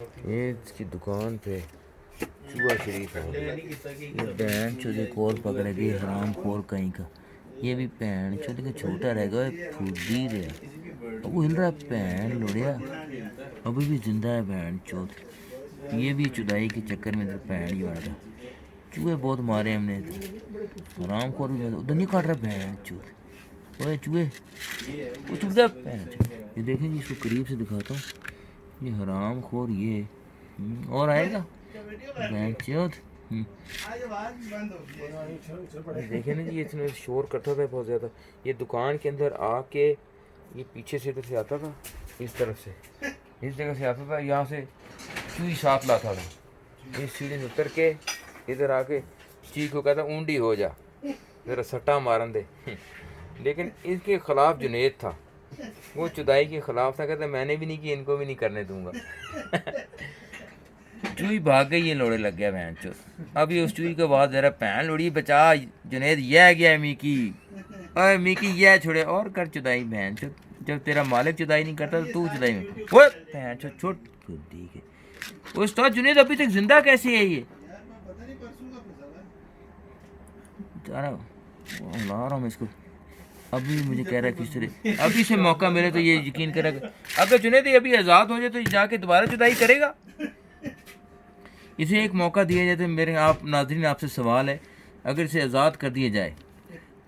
ये इसकी दुकान पे चूहा शरीफ है। ये बहन चोद एक और पकड़े गई हराम खोर कहीं का। ये भी बहन चोद के छोटा रहेगा फूदी रहा वो हिल रहा बहन लोड़िया अभी भी जिंदा है बहन चोद। ये भी चुदाई के चक्कर में तो बहन ही मारा। चूहे बहुत मारे हमने हराम खोर भी उधर नहीं काट रहा बहन चोद। ओए चूहे वो चुप जा बहन। ये देखें जी इसको करीब से दिखाता हूँ। ये हराम खोर ये और आएगा देखे ना जी इसने शोर करता था बहुत ज़्यादा। ये दुकान के अंदर आके ये पीछे से इधर से आता था इस तरफ से इस जगह से आता था यहाँ से चूही साथ लाता था। इस सीढ़ी से उतर के इधर आके चीख को कहता ऊंडी हो जा ज़रा सट्टा मारन दे। लेकिन इसके खिलाफ जुनेद था वो चुदाई के खिलाफ था कहता मैंने भी नहीं की इनको भी नहीं करने दूंगा। चूही भाग गई ये लोड़े लग गया बहन चो। अभी उस चूही के बाद जरा पहन लोड़ी बचा जुनेद यह गया मीकी अरे मीकी यह छोड़े और कर चुदाई बहन चो। जब तेरा मालिक चुदाई नहीं करता तो तू चुदाई में वो बहन चो छोट ठीक है। उस्ताद जुनेद अभी तक जिंदा कैसे है ये ला रहा हूँ मैं इसको। अभी मुझे कह रहा है किस तरह अभी से मौका मिले तो ये यकीन करेगा अगर जुनेद अभी आज़ाद हो जाए तो जाके दोबारा जुदाई करेगा। इसे एक मौका दिया जाए तो मेरे आप नाज़रीन आपसे सवाल है अगर इसे आज़ाद कर दिया जाए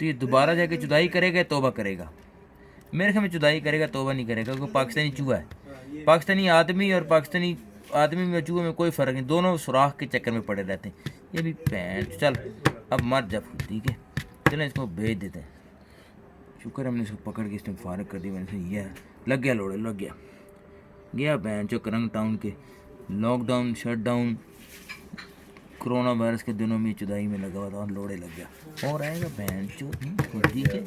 तो ये दोबारा जाके जुदाई करेगा तौबा करेगा। मेरे ख्याल में जुदाई करेगा तौबा नहीं करेगा क्योंकि पाकिस्तानी चूहा है। पाकिस्तानी आदमी और पाकिस्तानी आदमी में चूहे में कोई फ़र्क नहीं दोनों सुराख के चक्कर में पड़े रहते हैं। ये भी पैंट चल अब मर जा ठीक है चलो इसको भेज देते हैं। शुक्र हमने इसको पकड़ के इसने फारग कर दी। मैंने यह लग गया लोड़े लग गया बैन जो करंग टाउन के लॉकडाउन शटडाउन कोरोना वायरस के दिनों में चुदाई में लगा हुआ था और लोड़े लग गया और आएगा बैन चो ठीक है।